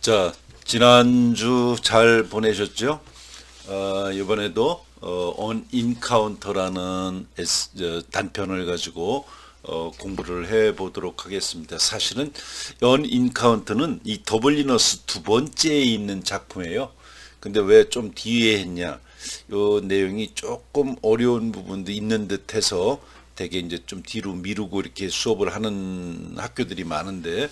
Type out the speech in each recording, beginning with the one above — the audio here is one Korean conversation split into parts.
자, 지난주 잘 보내셨죠? 이번에도 on encounter라는 단편을 가지고 공부를 해 보도록 하겠습니다. 사실은 on encounter는 이 더블리너스 두 번째에 있는 작품이에요. 근데 왜 좀 뒤에 했냐? 요 내용이 조금 어려운 부분도 있는 듯해서 되게 이제 좀 뒤로 미루고 이렇게 수업을 하는 학교들이 많은데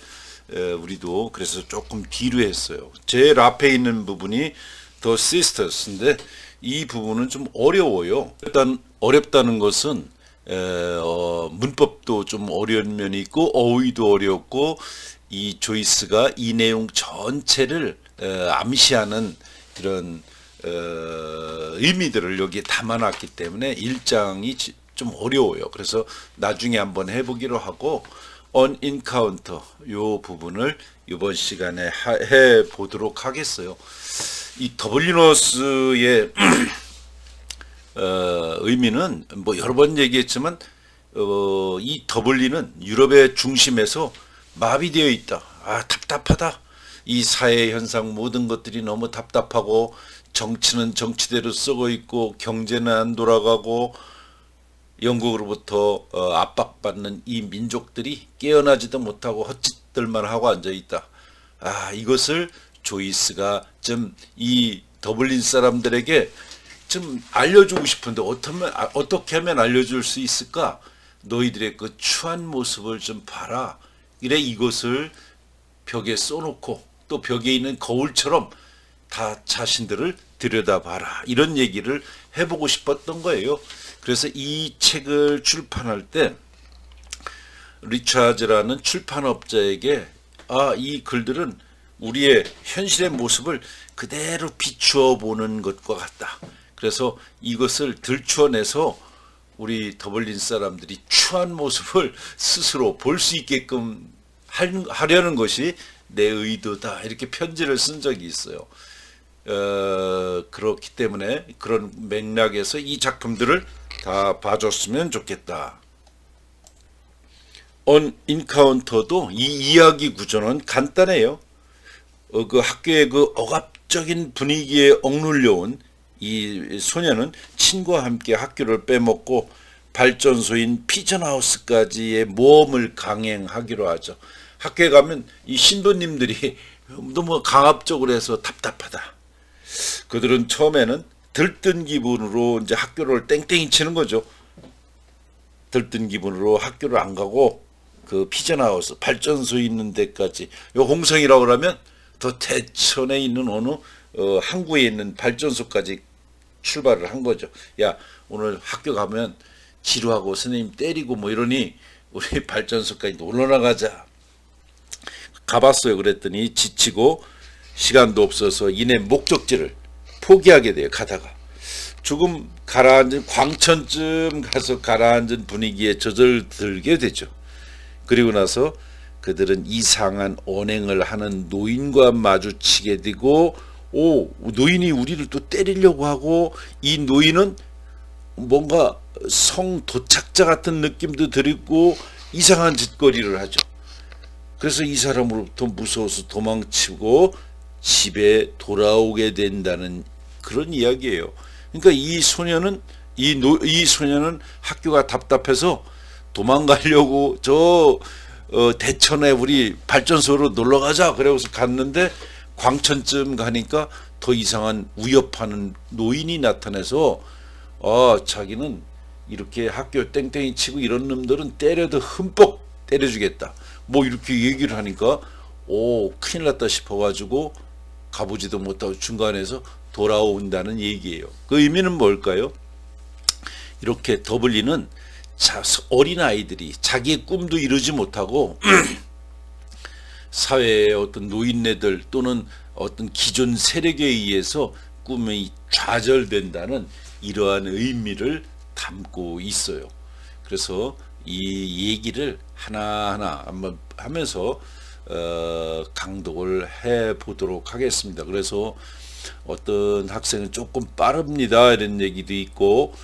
우리도 그래서 조금 뒤로 했어요. 제일 앞에 있는 부분이 The Sisters인데 이 부분은 좀 어려워요. 일단 어렵다는 것은 문법도 좀 어려운 면이 있고 어휘도 어렵고 이 조이스가 이 내용 전체를 암시하는 그런 의미들을 여기에 담아놨기 때문에 일장이 좀 어려워요. 그래서 나중에 한번 해보기로 하고 on encounter 요 부분을 이번 시간에 해 보도록 하겠어요. 이 더블리너스의 의미는 뭐 여러 번 얘기했지만 이 더블리는 유럽의 중심에서 마비되어 있다. 답답하다. 이 사회 현상 모든 것들이 너무 답답하고 정치는 정치대로 쓰고 있고 경제는 안 돌아가고 영국으로부터 압박받는 이 민족들이 깨어나지도 못하고 헛짓들만 하고 앉아있다. 이것을 조이스가 좀 이 더블린 사람들에게 좀 알려주고 싶은데 어떻게 하면 알려줄 수 있을까? 너희들의 그 추한 모습을 좀 봐라. 이래 이것을 벽에 써놓고 또 벽에 있는 거울처럼 다 자신들을 들여다봐라. 이런 얘기를 해보고 싶었던 거예요. 그래서 이 책을 출판할 때 리차즈라는 출판업자에게 이 글들은 우리의 현실의 모습을 그대로 비추어 보는 것과 같다. 그래서 이것을 들추어내서 우리 더블린 사람들이 추한 모습을 스스로 볼 수 있게끔 하려는 것이 내 의도다. 이렇게 편지를 쓴 적이 있어요. 그렇기 때문에 그런 맥락에서 이 작품들을 다 봐줬으면 좋겠다. on encounter도 이 이야기 구조는 간단해요. 그 학교의 그 억압적인 분위기에 억눌려온 이 소녀는 친구와 함께 학교를 빼먹고 발전소인 피전하우스까지의 모험을 강행하기로 하죠. 학교에 가면 이 신부님들이 너무 강압적으로 해서 답답하다. 그들은 처음에는 들뜬 기분으로 이제 학교를 땡땡이 치는 거죠. 들뜬 기분으로 학교를 안 가고 그 피전하우스 발전소 있는 데까지 요 홍성이라고 그러면 더 대천에 있는 어느 항구에 있는 발전소까지 출발을 한 거죠. 야, 오늘 학교 가면 지루하고 선생님 때리고 뭐 이러니 우리 발전소까지 놀러 나가자. 가봤어요. 그랬더니 지치고 시간도 없어서 이내 목적지를 포기하게 돼요. 가다가 조금 가라앉은 광천쯤 가서 가라앉은 분위기에 젖어들게 되죠. 그리고 나서 그들은 이상한 언행을 하는 노인과 마주치게 되고 노인이 우리를 또 때리려고 하고 이 노인은 뭔가 성도착자 같은 느낌도 들고 이상한 짓거리를 하죠. 그래서 이 사람으로부터 무서워서 도망치고 집에 돌아오게 된다는 그런 이야기예요. 그러니까 이 소녀는 학교가 답답해서 도망가려고 대천에 우리 발전소로 놀러 가자 그래서 갔는데 광천쯤 가니까 더 이상한 위협하는 노인이 나타나서 자기는 이렇게 학교 땡땡이 치고 이런 놈들은 때려도 흠뻑 때려주겠다. 뭐 이렇게 얘기를 하니까 큰일 났다 싶어가지고 가보지도 못하고 중간에서 돌아온다는 얘기예요. 그 의미는 뭘까요? 이렇게 더블리는 어린 아이들이 자기의 꿈도 이루지 못하고 사회의 어떤 노인네들 또는 어떤 기존 세력에 의해서 꿈이 좌절된다는 이러한 의미를 담고 있어요. 그래서 이 얘기를 하나하나 한번 하면서 강독을 해 보도록 하겠습니다. 그래서 어떤 학생은 조금 빠릅니다 이런 얘기도 있고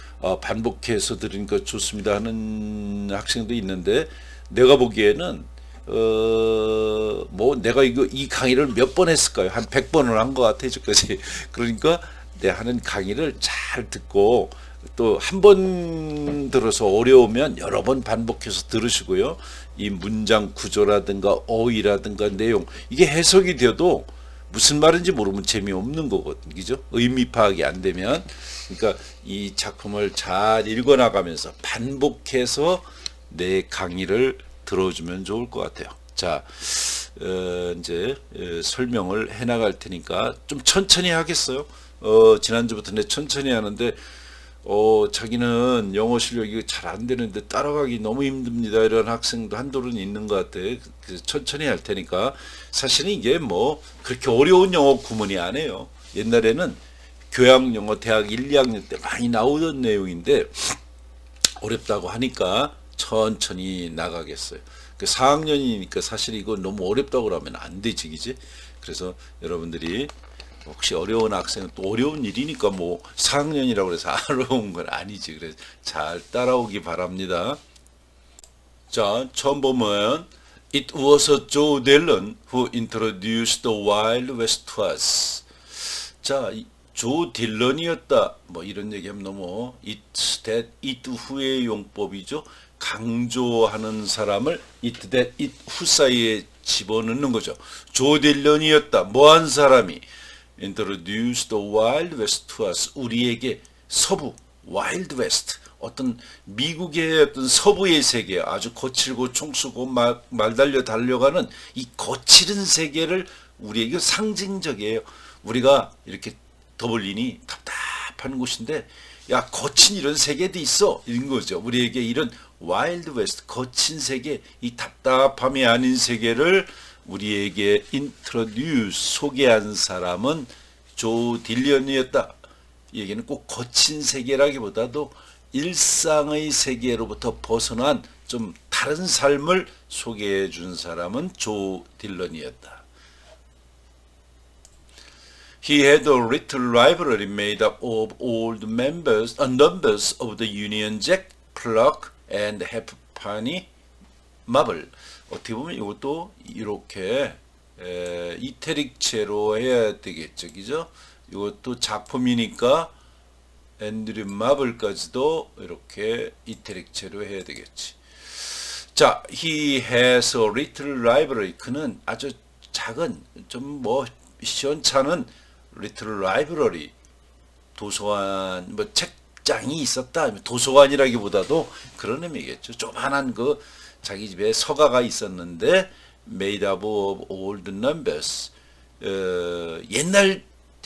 반복해서 들으니까 좋습니다 하는 학생도 있는데 내가 보기에는 뭐 내가 이 강의를 몇 번 했을까요? 한 100번은 한 것 같아, 지금까지. 그러니까 내 하는 강의를 잘 듣고 또 한 번 들어서 어려우면 여러 번 반복해서 들으시고요. 이 문장 구조라든가 어휘라든가 내용 이게 해석이 되어도 무슨 말인지 모르면 재미없는 거거든요. 그죠? 의미 파악이 안 되면. 그러니까 이 작품을 잘 읽어나가면서 반복해서 내 강의를 들어주면 좋을 것 같아요. 자, 이제 설명을 해나갈 테니까 좀 천천히 하겠어요. 지난주부터 내 천천히 하는데 자기는 영어 실력이 잘 안 되는데 따라가기 너무 힘듭니다. 이런 학생도 한둘은 있는 것 같아. 그래서 천천히 할 테니까 사실은 이게 뭐 그렇게 어려운 영어 구문이 아니에요. 옛날에는 교양 영어 대학 1, 2학년 때 많이 나오던 내용인데 어렵다고 하니까 천천히 나가겠어요. 그 4학년이니까 사실 이거 너무 어렵다고 그러면 안 되지, 그지? 그래서 여러분들이 혹시 어려운 학생은 또 어려운 일이니까 뭐 4학년이라고 해서 어려운 건 아니지. 그래서 잘 따라오기 바랍니다. 자, 처음 보면 It was Joe Dillon who introduced the Wild West to us. 자, 조 딜런이었다. 뭐 이런 얘기하면 너무 It's that it 후의 용법이죠. 강조하는 사람을 it that it 후 사이에 집어넣는 거죠. 조 딜런이었다. 뭐한 사람이 introduced the Wild West to us. 우리에게 서부 Wild West 어떤 미국의 어떤 서부의 세계 아주 거칠고 총 쏘고 말 달려 달려가는 이 거칠은 세계를 우리에게 상징적이에요. 우리가 이렇게 더블린이 답답한 곳인데 야 거친 이런 세계도 있어 이런 거죠. 우리에게 이런 와일드 웨스트 거친 세계 이 답답함이 아닌 세계를 우리에게 인트로듀스 소개한 사람은 조 딜런이었다. 이 얘기는 꼭 거친 세계라기보다도 일상의 세계로부터 벗어난 좀 다른 삶을 소개해 준 사람은 조 딜런이었다. He had a little library made up of old numbers of the Union Jack, Pluck, and Halfpenny Marble. 어떻게 보면 이것도 이렇게 이태릭체로 해야 되겠죠, 그죠? 이것도 작품이니까 앤드류 마블까지도 이렇게 이태릭체로 해야 되겠지. 자, he has a little library. 그는 아주 작은 좀 뭐 시원찮은 little library 도서관 뭐 책장이 있었다. 도서관이라기보다도 그런 의미겠죠. 조그만한 그 자기 집에 서가가 있었는데 made up of old numbers.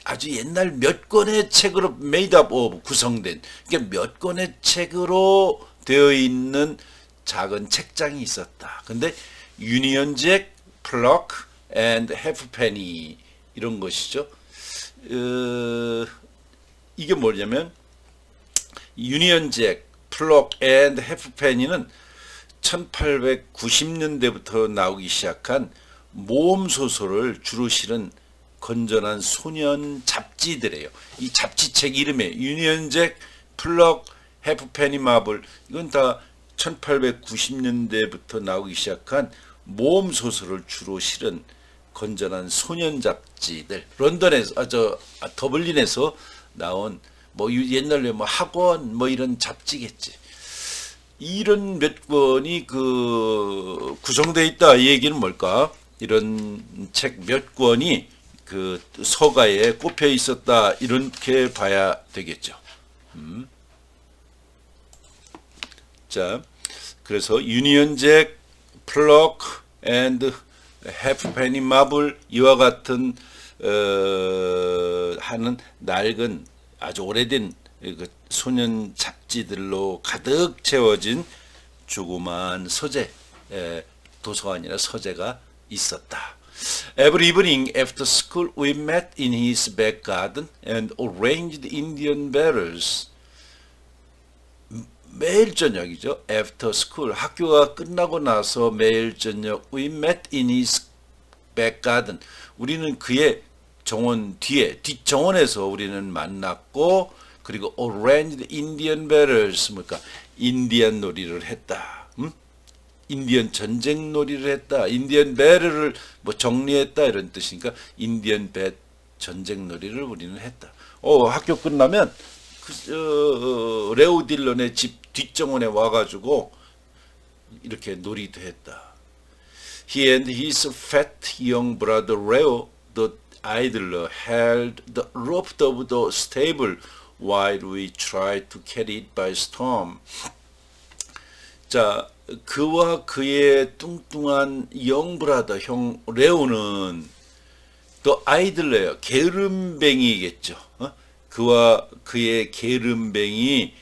아주 옛날 몇 권의 책으로 made up of 구성된 그러니까 몇 권의 책으로 되어 있는 작은 책장이 있었다. 근데 유니언 잭, 플럭 and halfpenny 이런 것이죠. 이게 뭐냐면 유니언 잭, 플럭 and halfpenny는 1890년대부터 나오기 시작한 모험 소설을 주로 실은 건전한 소년 잡지들이에요. 이 잡지책 이름에 유니언 잭, 플럭, 해프페니 마블 이건 다 1890년대부터 나오기 시작한 모험 소설을 주로 실은 건전한 소년 잡지들. 런던에서 더블린에서 나온 뭐 옛날에 뭐 학원 뭐 이런 잡지겠지. 이런 몇 권이 그 구성되어 있다. 이 얘기는 뭘까? 이런 책 몇 권이 그 서가에 꼽혀 있었다. 이렇게 봐야 되겠죠. 자, 그래서 유니언 잭, 플럭 앤드 해프페니 마블 이와 같은 하는 낡은 아주 오래된 그 소년 잡지들로 가득 채워진 조그만 서재 도서관이나 서재가 있었다. Every evening after school we met in his back garden and arranged Indian barrels. 매일 저녁이죠. After school 학교가 끝나고 나서 매일 저녁 we met in his back garden. 우리는 그의 정원 뒤에 뒷정원에서 우리는 만났고 그리고 arranged Indian barrels 뭐까 인디안 놀이를 했다. 인디언 전쟁놀이를 했다. 인디언 배럴을 뭐 정리했다 이런 뜻이니까 인디언 배 전쟁놀이를 우리는 했다. 학교 끝나면 레오 딜런의 집 뒷정원에 와가지고 이렇게 놀이도 했다. He and his fat young brother Leo, the idler, held the rope of the stable while we tried to carry it by storm. 자, 그와 그의 뚱뚱한 영브라더 형 레오는 또 아이들래요. 게으름뱅이겠죠. 그와 그의 게으름뱅이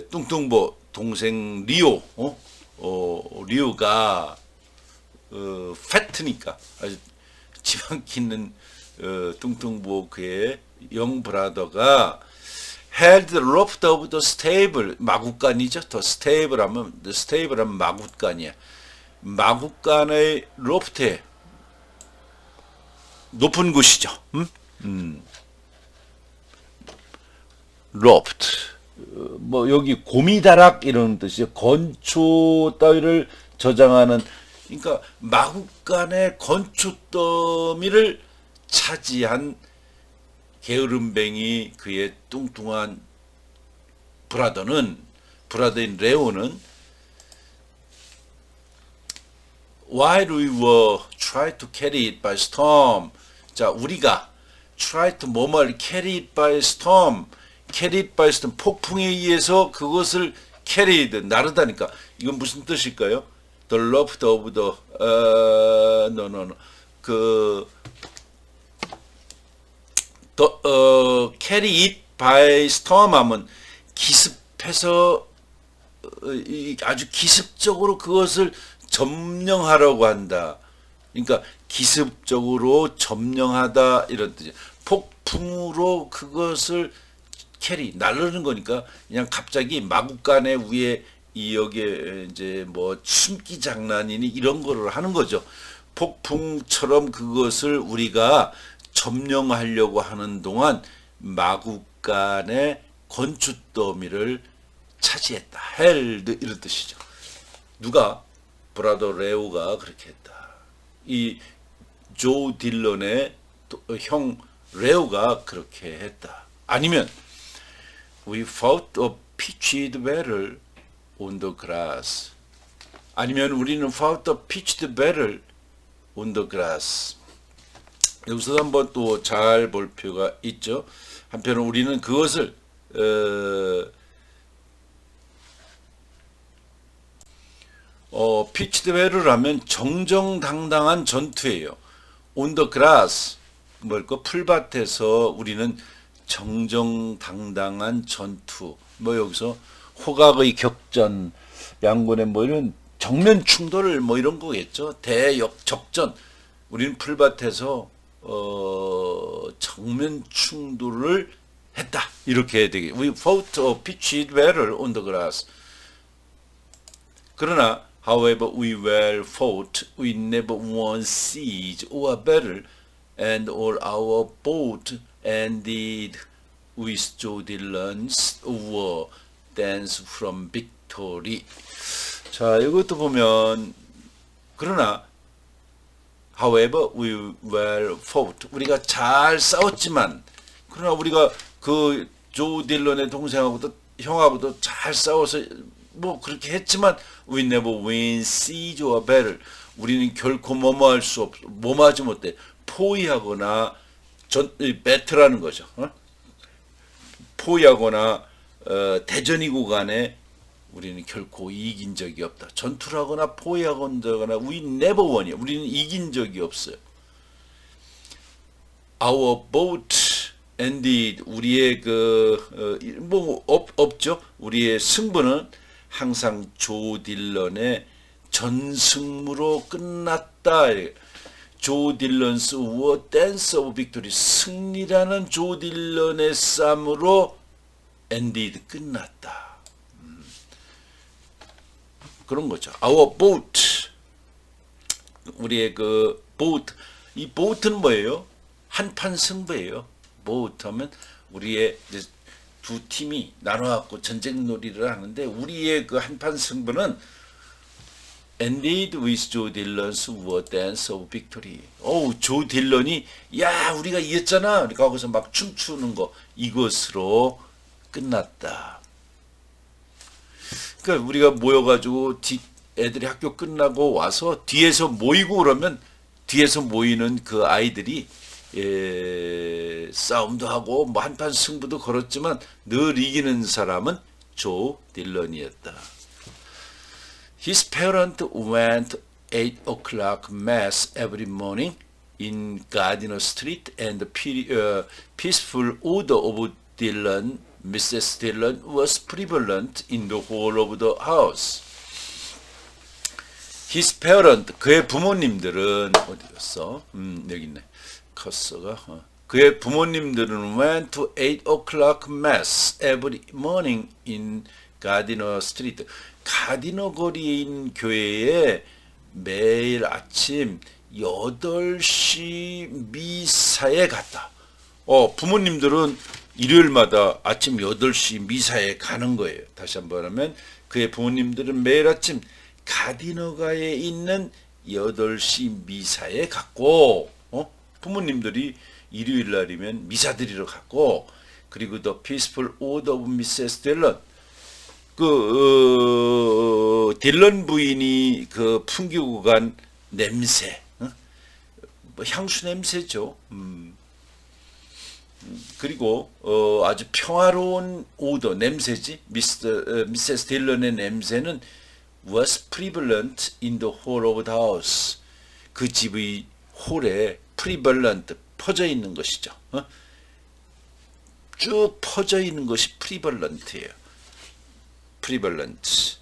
뚱뚱보 동생 리오, 리오가 패트니까 아주 지방 끼는 뚱뚱보 그의 영브라더가 held the rope of the stable 마구간이죠. 더 stable 하면 마구간이야. 마구간의 로프트에 높은 곳이죠. 로프트 뭐 여기 고미다락 이런 뜻이죠. 건초 따위를 저장하는 그러니까 마구간의 건초 더미를 차지한 게으름뱅이 그의 뚱뚱한 브라더인 레오는 while we were trying to carry it by storm. 자, 우리가 try to 뭐뭘 carry it by storm. carry it by storm. 폭풍에 의해서 그것을 carried 나르다니까. 이건 무슨 뜻일까요? The loft of the no. carry it by storm 하면 기습해서 아주 기습적으로 그것을 점령하려고 한다. 그러니까 기습적으로 점령하다 이런 뜻이에요. 폭풍으로 그것을 나르는 거니까 그냥 갑자기 마구간에 위에 여기에 이제 뭐 숨기 장난이니 이런 거를 하는 거죠. 폭풍처럼 그것을 우리가 점령하려고 하는 동안 마구간의 건축더미를 차지했다. held 이런 뜻이죠. 누가? 브라더 레오가 그렇게 했다. 이 조 딜런의 형 레오가 그렇게 했다. 아니면 we fought a pitched battle on the grass. 아니면 우리는 fought a pitched battle on the grass. 여기서 한번 또 잘 볼 필요가 있죠. 한편은 우리는 그것을 pitched battle를 하면 정정당당한 전투예요. on the grass 뭘까 풀밭에서 우리는 정정당당한 전투. 뭐 여기서 호각의 격전, 양군의 뭐 이런 정면 충돌을 뭐 이런 거겠죠. 대역적전. 우리는 풀밭에서 정면 충돌을 했다. 이렇게 해야 되겠죠. We fought a pitched battle on the grass. 그러나 however we well fought, we never won siege or battle, and all our boat ended with Joe Dillon's war dance from victory. 자, 이것도 보면 그러나 however we well fought 우리가 잘 싸웠지만 그러나 우리가 그 조 딜런의 동생하고도 형하고도 잘 싸워서 뭐 그렇게 했지만 we never win siege or battle 우리는 결코 뭐뭐하지 못해 포위하거나 배틀하는 거죠. 포위하거나 대전이고 간에 우리는 결코 이긴 적이 없다. 전투를 하거나 포위하거나 we never won이야. 우리는 이긴 적이 없어요. Our boat ended 우리의 없죠. 우리의 승부는 항상 조 딜런의 전승무로 끝났다. 조 딜런스 war dance of victory 승리라는 조 딜런의 싸움으로 ended 끝났다. 그런 거죠. Our boat 우리의 그 boat 이 boat는 뭐예요? 한판 승부예요. boat 하면 우리의 이제 두 팀이 나눠갖고 전쟁놀이를 하는데 우리의 그 한판 승부는 ended with Joe Dillon's War Dance of Victory. 조 딜런이 야 우리가 이겼잖아. 그러니까 거기서 막 춤추는 거 이것으로 끝났다. 그러니까 우리가 모여가지고 애들이 학교 끝나고 와서 뒤에서 모이고 그러면 뒤에서 모이는 그 아이들이 싸움도 하고 뭐 한판 승부도 걸었지만 늘 이기는 사람은 조 딜런이었다. His parents went 8 o'clock mass every morning in Gardiner Street and the peaceful odor of Dillon, Mrs. Dillon was prevalent in the whole of the house. His parents, 그의 부모님들은 어디 갔어? 여기 있네. 커서가. 그의 부모님들은 went to 8 o'clock mass every morning in Gardiner Street. 가디너 거리에 있는 교회에 매일 아침 8시 미사에 갔다. 부모님들은 일요일마다 아침 8시 미사에 가는 거예요. 다시 한번 하면 그의 부모님들은 매일 아침 가디너가에 있는 8시 미사에 갔고 부모님들이 일요일 날이면 미사 드리러 갔고 그리고 The Peaceful Order of Mrs. Dillon 딜런 부인이 그 풍기고 간 냄새 뭐 향수 냄새죠. 그리고 아주 평화로운 오더 냄새지 미세스 딜런의 냄새는 was prevalent in the whole of the house. 그 집의 홀에 prevalent 퍼져 있는 것이죠. 쭉 퍼져 있는 것이 prevalent예요. prevalent.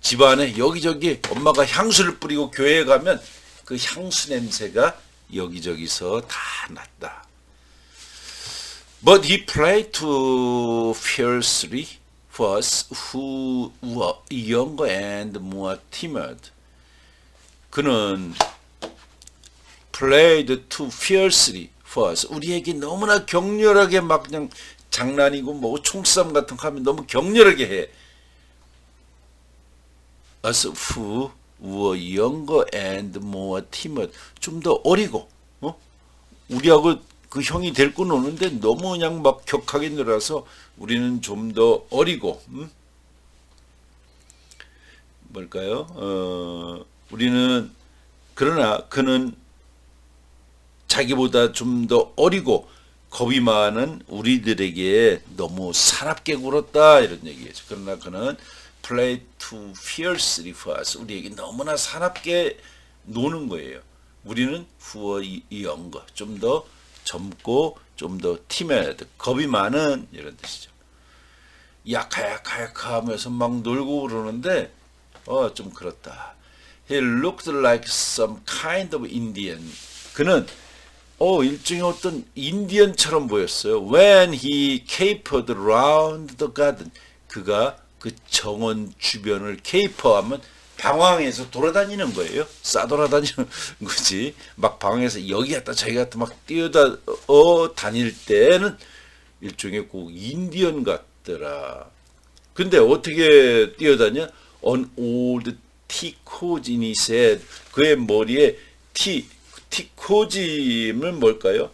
집안에 여기저기 엄마가 향수를 뿌리고 교회에 가면 그 향수 냄새가 여기저기서 다 났다. But he played too fiercely for us who were younger and more timid. 그는 played too fiercely for us. 우리에게 너무나 격렬하게 막 그냥 장난이고 뭐 총싸움 같은 거 하면 너무 격렬하게 해. Us who were younger and more timid. 좀 더 어리고 우리하고 그 형이 데리고 노는데 너무 그냥 막 격하게 놀아서 우리는 좀 더 어리고 뭘까요? 우리는 그러나 그는 자기보다 좀 더 어리고 겁이 많은 우리들에게 너무 사납게 굴었다 이런 얘기죠. 그러나 그는 play too fiercely for us. 우리에게 너무나 사납게 노는 거예요. 우리는 who are younger. 좀 더 젊고 좀 더 timid. 겁이 많은 이런 뜻이죠. 야카야카야카 하면서 막 놀고 그러는데 좀 그렇다. He looked like some kind of Indian. 그는 일종의 어떤 인디언처럼 보였어요. When he capered around the garden. 그가 그 정원 주변을 caper하면 방황해서 돌아다니는 거예요. 싸돌아다니는 거지. 막 방황해서 여기 갔다 저기 갔다 막 뛰어다 다닐 때는 일종의 그 인디언 같더라. 근데 어떻게 뛰어다녀? An old teakwood in his head. 그의 머리에 티코지는 뭘까요?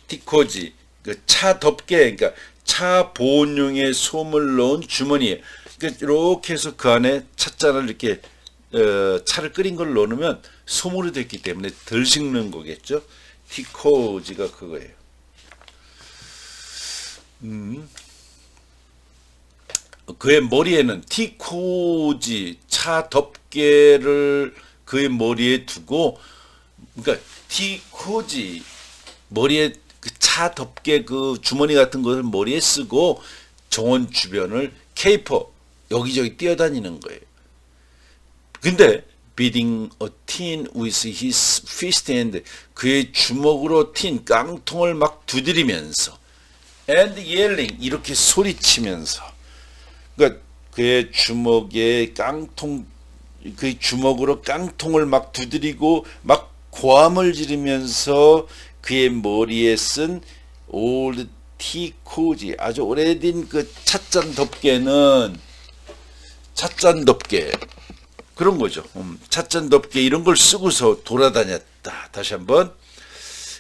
티코지, 그 차 덮개, 그러니까 차 보온용의 솜을 넣은 주머니에, 그러니까 이렇게 해서 그 안에 찻잔을 이렇게 차를 끓인 걸 넣으면 솜으로 됐기 때문에 덜 식는 거겠죠. 티코지가 그거예요. 그의 머리에는 티코지 차 덮개를 그의 머리에 두고, 그러니까 티코지 머리에 그 차 덮개 그 주머니 같은 것을 머리에 쓰고 정원 주변을 케이퍼 여기저기 뛰어다니는 거예요. 근데 beating a tin with his fist hand, 그의 주먹으로 틴 깡통을 막 두드리면서 and yelling, 이렇게 소리치면서, 그러니까 그의 주먹에 깡통, 그의 주먹으로 깡통을 막 두드리고 막 고함을 지르면서 그의 머리에 쓴 오ld 티코지, 아주 오래된 그 찻잔 덮개는 찻잔덥게 그런 거죠. 찻잔덥게 이런 걸 쓰고서 돌아다녔다. 다시 한번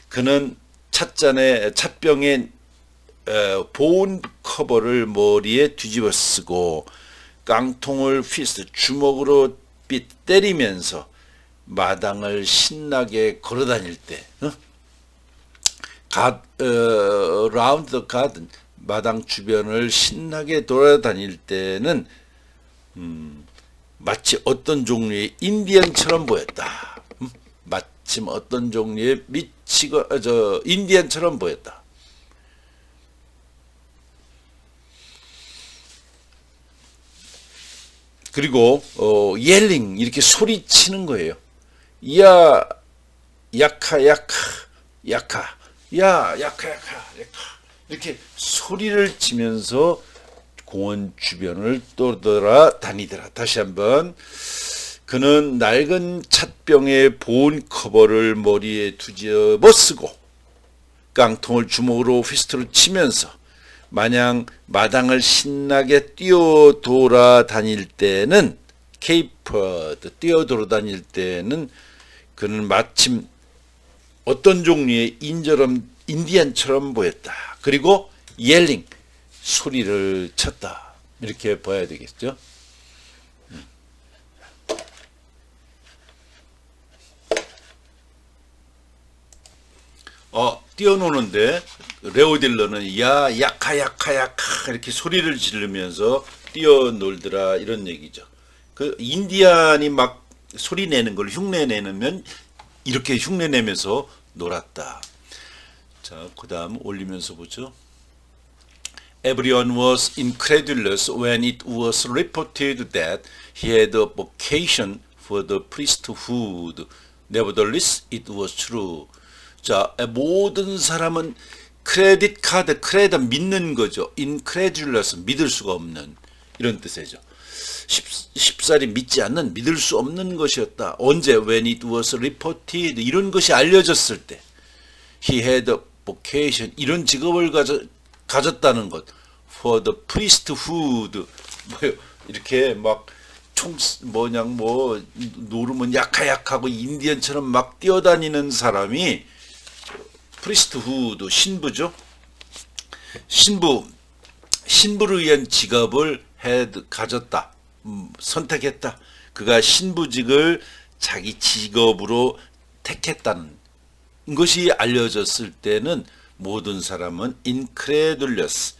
그는 찻병에 보온 커버를 머리에 뒤집어 쓰고 깡통을 피스트 주먹으로 때리면서 마당을 신나게 걸어다닐 때 라운드 더 가든 마당 주변을 신나게 돌아다닐 때는 마치 어떤 종류의 인디언처럼 보였다. 마침 어떤 종류의 인디언처럼 보였다. 그리고 옐링 이렇게 소리치는 거예요. 야 야카 야카 야카 야 야카 야카 이렇게 소리를 치면서 공원 주변을 돌아다니더라. 다시 한번 그는 낡은 찻병의 보온 커버를 머리에 뒤집어 쓰고 깡통을 주먹으로 휘스트를 치면서 마냥 마당을 신나게 뛰어 돌아다닐 때는 뛰어 돌아다닐 때는 그는 마침 어떤 종류의 인디안처럼 보였다. 그리고 옐링 소리를 쳤다. 이렇게 봐야 되겠죠. 뛰어노는데 레오 딜러는 야 야카 야카 야카 이렇게 소리를 지르면서 뛰어놀더라 이런 얘기죠. 그 인디안이 막 소리 내는 걸 흉내내면 이렇게 흉내내면서 놀았다. 자, 그다음 올리면서 보죠. Everyone was incredulous when it was reported that he had a vocation for the priesthood. Nevertheless, it was true. 자, 모든 사람은 크레딧 카드, 믿는 거죠. incredulous, 믿을 수가 없는 이런 뜻이죠. 쉽사리 믿지 않는, 믿을 수 없는 것이었다. 언제? When it was reported. 이런 것이 알려졌을 때. He had a vocation. 이런 직업을 가졌다는 것. For the priesthood. 이렇게 막 노르면 약하고 인디언처럼 막 뛰어다니는 사람이 프리스트후드 신부죠. 신부를 위한 직업을 가졌다. 선택했다. 그가 신부직을 자기 직업으로 택했다는 것이 알려졌을 때는 모든 사람은 incredulous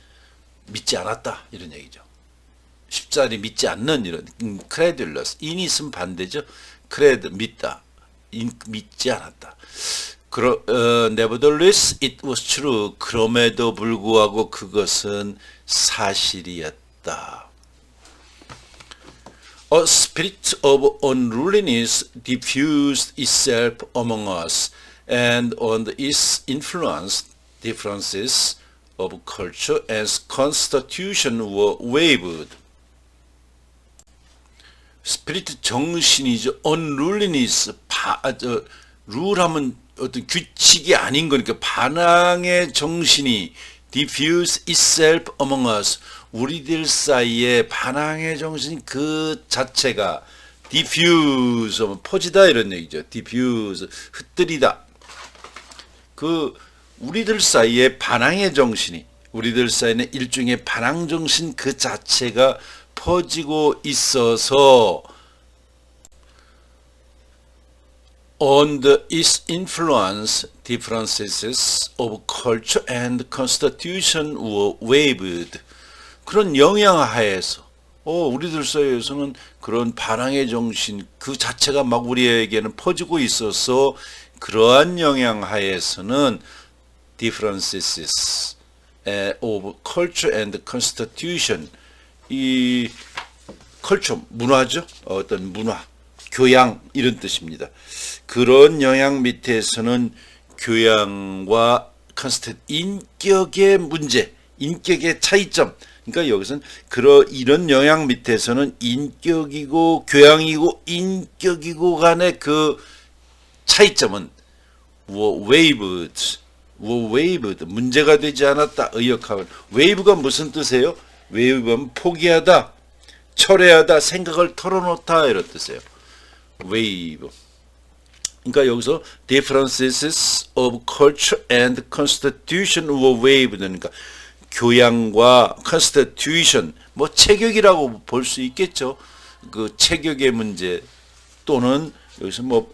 믿지 않았다 이런 얘기죠. 쉽사리 믿지 않는 이런 incredulous in이 있으면 반대죠. 믿다. 믿지 않았다. Nevertheless, it was true. 그럼에도 불구하고 그것은 사실이었다. A spirit of unruliness diffused itself among us, and on its influence, differences of culture and constitution were waived. 스피리트 정신이죠. unruliness, 룰하면 어떤 규칙이 아닌 거니까 반항의 정신이 diffuse itself among us. 우리들 사이에 반항의 정신 그 자체가 diffuse, 퍼지다 이런 얘기죠. diffuse, 흩뜨리다. 그 우리들 사이에 반항의 정신이, 우리들 사이에는 일종의 반항 정신 그 자체가 퍼지고 있어서 under its influence, differences of culture and constitution were waived. 그런 영향 하에서 우리들 사이에서는 그런 반항의 정신 그 자체가 막 우리에게는 퍼지고 있어서 그러한 영향 하에서는 differences of culture and constitution, 이 culture 문화죠. 어떤 문화, 교양 이런 뜻입니다. 그런 영향 밑에서는 교양과 인격의 문제, 인격의 차이점. 그러니까 여기서는 이런 영향 밑에서는 인격이고 교양이고 인격이고 간의 그 차이점은 waived, 문제가 되지 않았다. 의역하면 wave가 무슨 뜻이에요? wave는 포기하다, 철회하다, 생각을 털어놓다 이런 뜻이에요. wave. 그러니까 여기서 differences of culture and constitution were waived. 그러니까 교양과 constitution, 뭐 체격이라고 볼 수 있겠죠. 그 체격의 문제 또는 여기서 뭐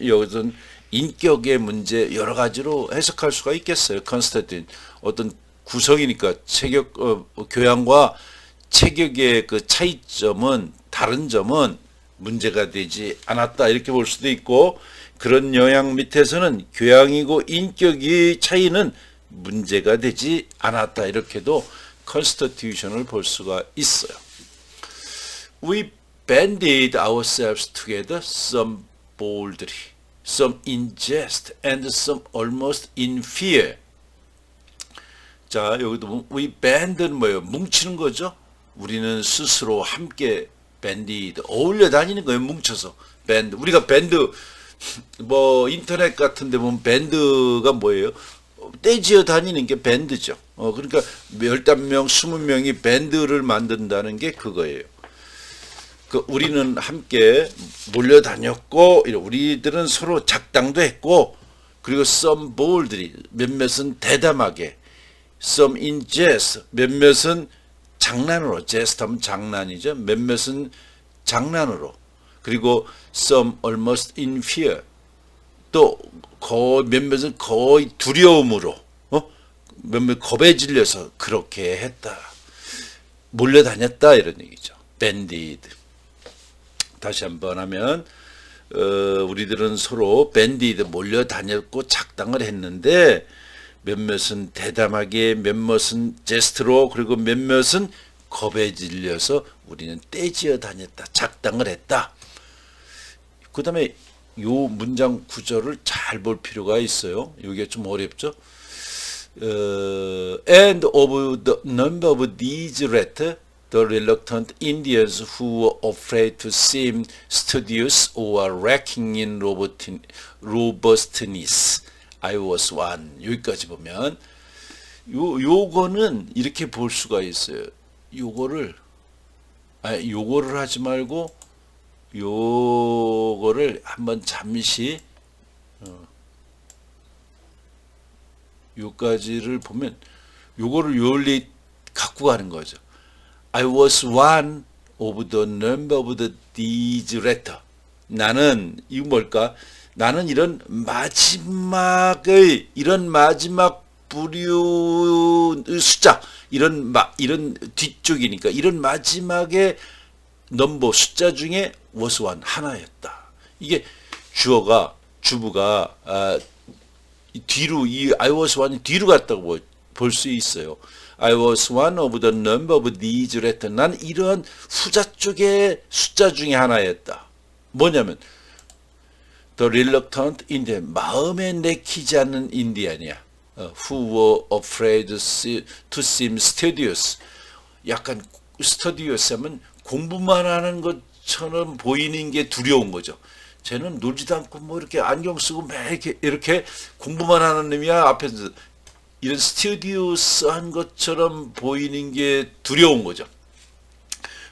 여기서는 인격의 문제 여러 가지로 해석할 수가 있겠어요. constitution 어떤 구성이니까 체격 교양과 체격의 그 차이점은 다른 점은 문제가 되지 않았다 이렇게 볼 수도 있고 그런 영향 밑에서는 교양이고 인격의 차이는 문제가 되지 않았다 이렇게도 constitution을 볼 수가 있어요. We banded ourselves together, some boldly, some in jest, and some almost in fear. 자, 여기도 we band는 뭐예요? 뭉치는 거죠. 우리는 스스로 함께 banded, 어울려 다니는 거예요. 뭉쳐서 band. 우리가 밴드 뭐 인터넷 같은 데 보면 밴드가 뭐예요? 떼지어 다니는 게 밴드죠. 그러니까 10명, 20명이 밴드를 만든다는 게 그거예요. 우리는 함께 몰려다녔고 우리들은 서로 작당도 했고 그리고 some boldly 몇몇은 대담하게 some in jest 몇몇은 장난으로 jest 하면 장난이죠. 몇몇은 장난으로 그리고 some almost in fear 또 몇몇은 거의 두려움으로 몇몇 겁에 질려서 그렇게 했다. 몰려다녔다 이런 얘기죠. banded. 다시 한번 하면 우리들은 서로 banded 몰려다녔고 작당을 했는데 몇몇은 대담하게 몇몇은 제스트로 그리고 몇몇은 겁에 질려서 우리는 떼지어 다녔다. 작당을 했다. 그 다음에 요 문장 구조를 잘 볼 필요가 있어요. 이게 좀 어렵죠. And of the number of these latter, the reluctant Indians who were afraid to seem studious or lacking in robustness, I was one. 여기까지 보면 요거는 이렇게 볼 수가 있어요. 요거를 하지 말고 요거를 한번 잠시 요까지를 보면 요거를 요리 갖고 가는 거죠. I was one of the number of these latter. 나는 이거 뭘까? 나는 이런 마지막 부류의 숫자 이런 뒤쪽이니까 이런 마지막의 넘버 숫자 중에 was one 하나였다. 이게 주부가 뒤로 이 I was one 뒤로 갔다고 볼 수 있어요. I was one of the number of these latter. 난 이러한 후자 쪽의 숫자 중에 하나였다. 뭐냐면 the reluctant Indian 마음에 내키지 않는 인디안이야. Who were afraid to seem studious. 약간 studious 하면 공부만 하는 것처럼 보이는 게 두려운 거죠. 쟤는 놀지도 않고 뭐 이렇게 안경 쓰고 매 이렇게 공부만 하는 놈이야. 앞에서 이런 studious한 것처럼 보이는 게 두려운 거죠.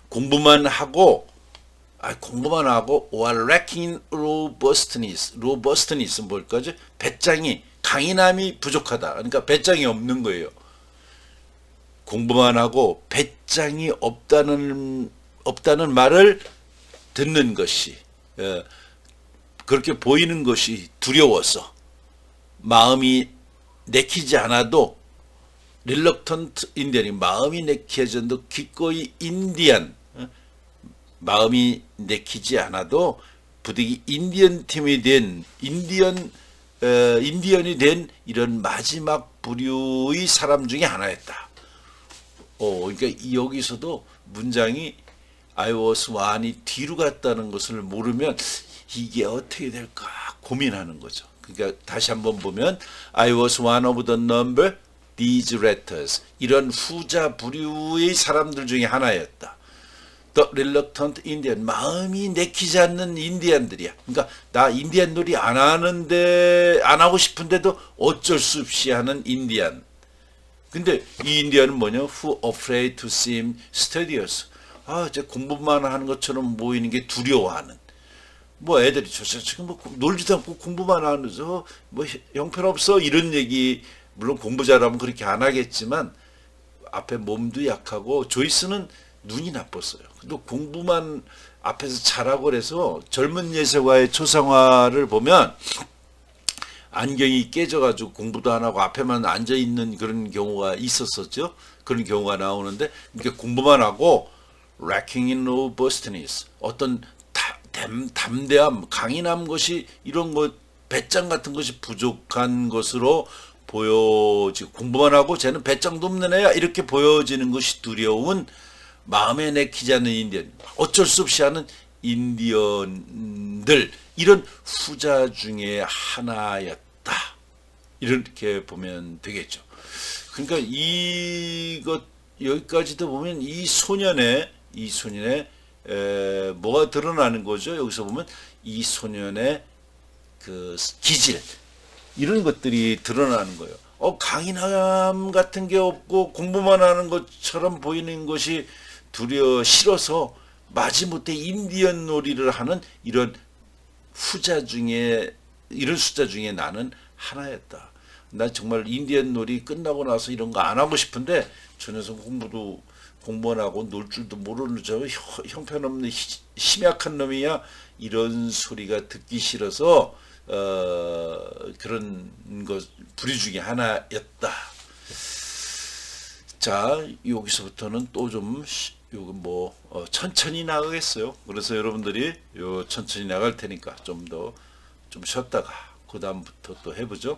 공부만 하고 or lacking robustness는 뭘까죠? 배짱이 강인함이 부족하다. 그러니까 배짱이 없는 거예요. 공부만 하고 배짱이 없다는 말을 듣는 것이 그렇게 보이는 것이 두려워서 마음이 내키지 않아도 reluctant 인디언이 마음이 내키져도 기꺼이 인디안 마음이 내키지 않아도 부득이 인디언 팀이 된 인디언이 된 이런 마지막 부류의 사람 중에 하나였다. 그러니까 여기서도 문장이 I was one이 뒤로 갔다는 것을 모르면 이게 어떻게 될까 고민하는 거죠. 그러니까 다시 한번 보면 I was one of the number these letters 이런 후자 부류의 사람들 중에 하나였다. The reluctant Indian 마음이 내키지 않는 인디안들이야. 그러니까 나 인디안 놀이 안 하고 싶은데도 어쩔 수 없이 하는 인디안. 근데 이 인디안은 뭐냐? Who afraid to seem studious. 이제 공부만 하는 것처럼 보이는 게 두려워하는. 뭐 애들이 지금 뭐 놀지도 않고 공부만 하면서 뭐 형편없어 이런 얘기, 물론 공부 잘하면 그렇게 안 하겠지만 앞에 몸도 약하고 조이스는 눈이 나빴어요. 또 공부만 앞에서 잘하고 그래서 젊은 예술가의 초상화를 보면 안경이 깨져가지고 공부도 안 하고 앞에만 앉아 있는 그런 경우가 있었었죠. 그런 경우가 나오는데 이렇게 공부만 하고 lacking in robustness, 어떤 담대함, 강인한 것이 이런 것 배짱 같은 것이 부족한 것으로 보여지고, 공부만 하고 쟤는 배짱도 없는 애야 이렇게 보여지는 것이 두려운, 마음에 내키지 않는 인디언, 어쩔 수 없이 하는 인디언들, 이런 후자 중에 하나였다, 이렇게 보면 되겠죠. 그러니까 이것 여기까지도 보면 이 소년의 뭐가 드러나는 거죠. 여기서 보면 이 소년의 그 기질, 이런 것들이 드러나는 거예요. 강인함 같은 게 없고 공부만 하는 것처럼 보이는 것이 싫어서 마지못해 인디언 놀이를 하는 이런 숫자 중에 나는 하나였다. 난 정말 인디언 놀이 끝나고 나서 이런 거 안 하고 싶은데 저 녀석 공부만 하고 놀 줄도 모르는 저 형편없는 심약한 놈이야, 이런 소리가 듣기 싫어서 그런 것 부류 중에 하나였다. 자, 여기서부터는 또 좀 천천히 나가겠어요. 그래서 여러분들이 천천히 나갈 테니까 좀 쉬었다가 그 다음부터 또 해보죠.